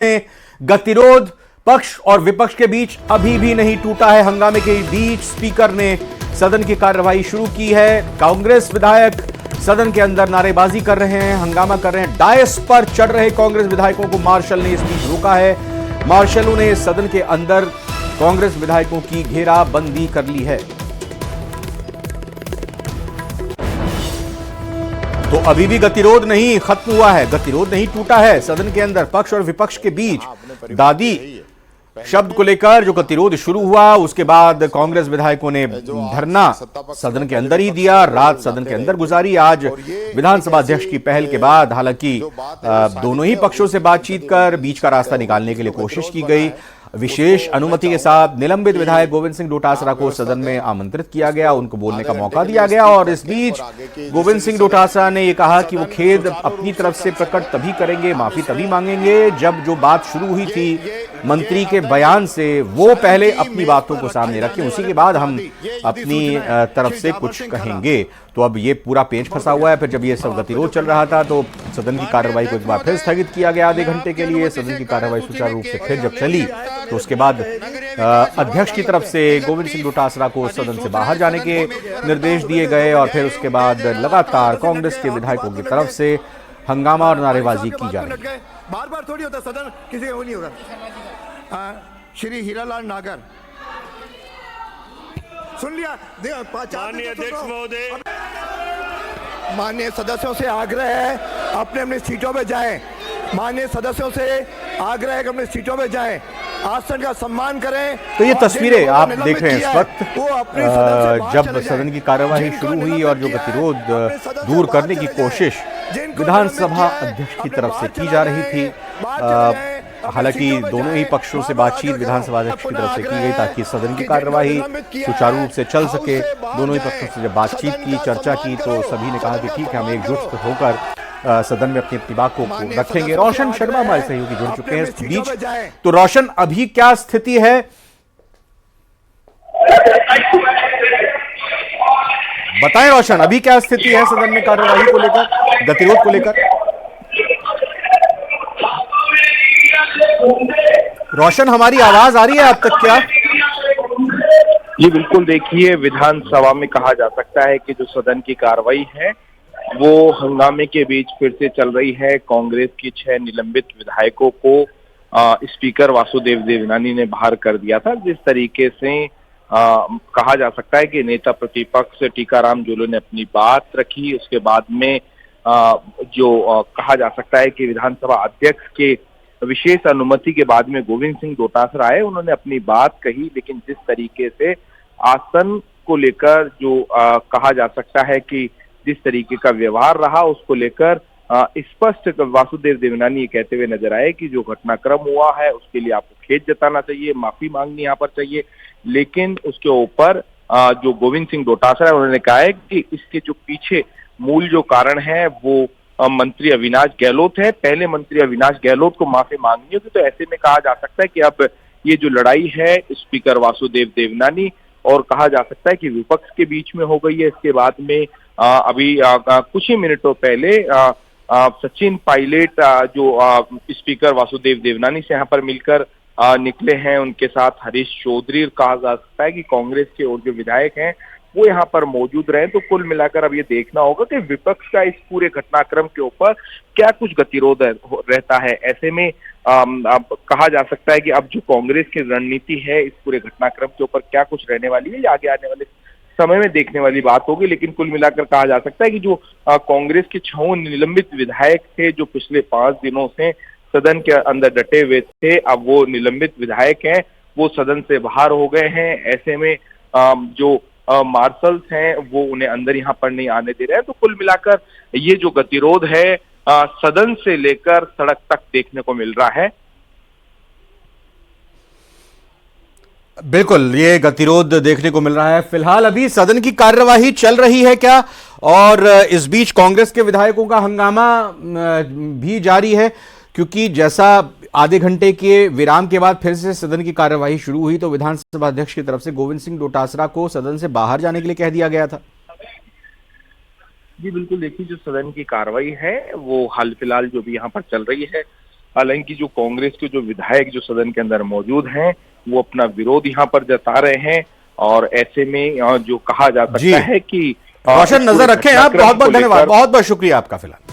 में गतिरोध पक्ष और विपक्ष के बीच अभी भी नहीं टूटा है। हंगामे के बीच स्पीकर ने सदन की कार्यवाही शुरू की है। कांग्रेस विधायक सदन के अंदर नारेबाजी कर रहे हैं, हंगामा कर रहे हैं। डायस पर चढ़ रहे कांग्रेस विधायकों को मार्शल ने इस बीच रोका है। मार्शलों ने सदन के अंदर कांग्रेस विधायकों की घेराबंदी कर ली है। तो अभी भी गतिरोध नहीं खत्म हुआ है, गतिरोध नहीं टूटा है। सदन के अंदर पक्ष और विपक्ष के बीच दादी शब्द को लेकर जो गतिरोध शुरू हुआ, उसके बाद कांग्रेस विधायकों ने धरना सदन के अंदर ही दिया, रात सदन के अंदर गुजारी। आज विधानसभा अध्यक्ष की पहल के बाद हालांकि दोनों ही पक्षों से बातचीत कर बीच का रास्ता निकालने के लिए कोशिश की गई। विशेष अनुमति के साथ निलंबित विधायक गोविंद सिंह डोटासरा को सदन में आमंत्रित किया गया, उनको बोलने का मौका दिया गया। और इस बीच गोविंद सिंह डोटासरा ने यह कहा कि वो खेद अपनी तरफ से प्रकट तभी करेंगे, माफी तभी मांगेंगे जब जो बात शुरू हुई थी मंत्री के बयान से, वो पहले अपनी बातों को सामने रखें, उसी के बाद हम अपनी तरफ से कुछ कहेंगे। तो अब ये पूरा पेच फंसा हुआ है। फिर जब ये सब गतिरोध चल रहा था तो सदन की कार्यवाही को एक बार फिर स्थगित किया गया आधे घंटे के लिए। सदन की कार्यवाही सुचारू रूप से फिर जब चली तो उसके बाद अध्यक्ष की तरफ से गोविंद सिंह डोटासरा को सदन से बाहर जाने के निर्देश दिए गए और फिर उसके बाद लगातार कांग्रेस के विधायकों की तरफ से हंगामा और नारेबाजी की जा रही है। बार बार थोड़ी होता सदन किसी का नहीं होगा। श्री हीरालाल नागर सुन लिया। माननीय अध्यक्ष महोदय, माननीय सदस्यों से आग्रह है अपने अपनी सीटों पे जाएं। माननीय सदस्यों से आग्रह है कि अपनी सीटों पे जाएं, आसन का सम्मान करें। तो ये तस्वीरें आप देख रहे हैं इस वक्त जब सदन की कार्यवाही शुरू हुई और जो गतिरोध दूर करने की कोशिश विधानसभा अध्यक्ष की तरफ से की जा रही थी। हालांकि दोनों ही पक्षों से बातचीत विधानसभा अध्यक्ष की तरफ से की गई ताकि सदन की कार्यवाही सुचारू रूप से चल सके। दोनों ही पक्षों से जब बातचीत की, चर्चा की, तो सभी ने कहा कि ठीक है, हम एकजुट होकर सदन में अपनी अपनी बातों को रखेंगे। रोशन शर्मा हमारे सहयोगी जुड़ चुके हैं इस बीच। तो रोशन, अभी क्या स्थिति है? बताएं रोशन, अभी क्या स्थिति है सदन में कार्यवाही को लेकर, गतिरोध को लेकर? रोशन, हमारी आवाज आ रही है अब तक क्या? जी बिल्कुल, देखिए विधानसभा में कहा जा सकता है कि जो सदन की कार्रवाई है वो हंगामे के बीच फिर से चल रही है। कांग्रेस की 6 निलंबित विधायकों को स्पीकर वासुदेव देवनानी ने बाहर कर दिया था। जिस तरीके से कहा जा सकता है कि नेता प्रतिपक्ष टीकाराम जूलो ने अपनी बात रखी, उसके बाद में कहा जा सकता है कि विधानसभा अध्यक्ष के विशेष अनुमति के बाद में गोविंद सिंह डोटासरा आए, उन्होंने अपनी बात कही। लेकिन जिस तरीके से आसन को लेकर जो कहा जा सकता है कि जिस तरीके का व्यवहार रहा, उसको लेकर स्पष्ट वासुदेव देवनानी ये कहते हुए नजर आए कि जो घटनाक्रम हुआ है उसके लिए आपको खेद जताना चाहिए, माफी मांगनी यहाँ पर चाहिए। लेकिन उसके ऊपर जो गोविंद सिंह डोटासरा उन्होंने कहा है कि इसके जो पीछे मूल जो कारण है वो मंत्री अविनाश गहलोत है। पहले मंत्री अविनाश गहलोत को माफी मांगनी होगी। तो ऐसे में कहा जा सकता है कि अब ये जो लड़ाई है स्पीकर वासुदेव देवनानी और कहा जा सकता है कि विपक्ष के बीच में हो गई है। इसके बाद में अभी कुछ ही मिनटों पहले सचिन पायलट जो स्पीकर वासुदेव देवनानी से यहाँ पर मिलकर निकले हैं, उनके साथ हरीश चौधरी, कहा जा सकता है कि कांग्रेस के और जो विधायक हैं वो यहाँ पर मौजूद रहे। तो कुल मिलाकर अब ये देखना होगा कि विपक्ष का इस पूरे घटनाक्रम के ऊपर क्या कुछ गतिरोध रहता है। ऐसे में अब कहा जा सकता है कि अब जो कांग्रेस की रणनीति है इस पूरे घटनाक्रम के ऊपर क्या कुछ रहने वाली है, आगे आने वाले समय में देखने वाली बात होगी। लेकिन कुल मिलाकर कहा जा सकता है कि जो कांग्रेस के 6 निलंबित विधायक थे जो पिछले 5 दिनों से सदन के अंदर डटे हुए थे, अब वो निलंबित विधायक हैं, वो सदन से बाहर हो गए हैं। ऐसे में जो मार्शल्स हैं वो उन्हें अंदर यहाँ पर नहीं आने दे रहे हैं। तो कुल मिलाकर ये जो गतिरोध है सदन से लेकर सड़क तक देखने को मिल रहा है। बिल्कुल, ये गतिरोध देखने को मिल रहा है। फिलहाल अभी सदन की कार्यवाही चल रही है क्या? और इस बीच कांग्रेस के विधायकों का हंगामा भी जारी है, क्योंकि जैसा आधे घंटे के विराम के बाद फिर से सदन की कार्यवाही शुरू हुई तो विधानसभा अध्यक्ष की तरफ से गोविंद सिंह डोटासरा को सदन से बाहर जाने के लिए कह दिया गया था। जी बिल्कुल, देखिए जो सदन की कार्रवाई है वो हाल फिलहाल जो भी यहाँ पर चल रही है हालांकि जो कांग्रेस के जो विधायक जो सदन के अंदर मौजूद हैं वो अपना विरोध यहाँ पर जता रहे हैं, और ऐसे में जो कहा जा सकता है कि रोशन नजर रखें आप। बहुत बहुत धन्यवाद, बहुत बहुत शुक्रिया आपका। फिलहाल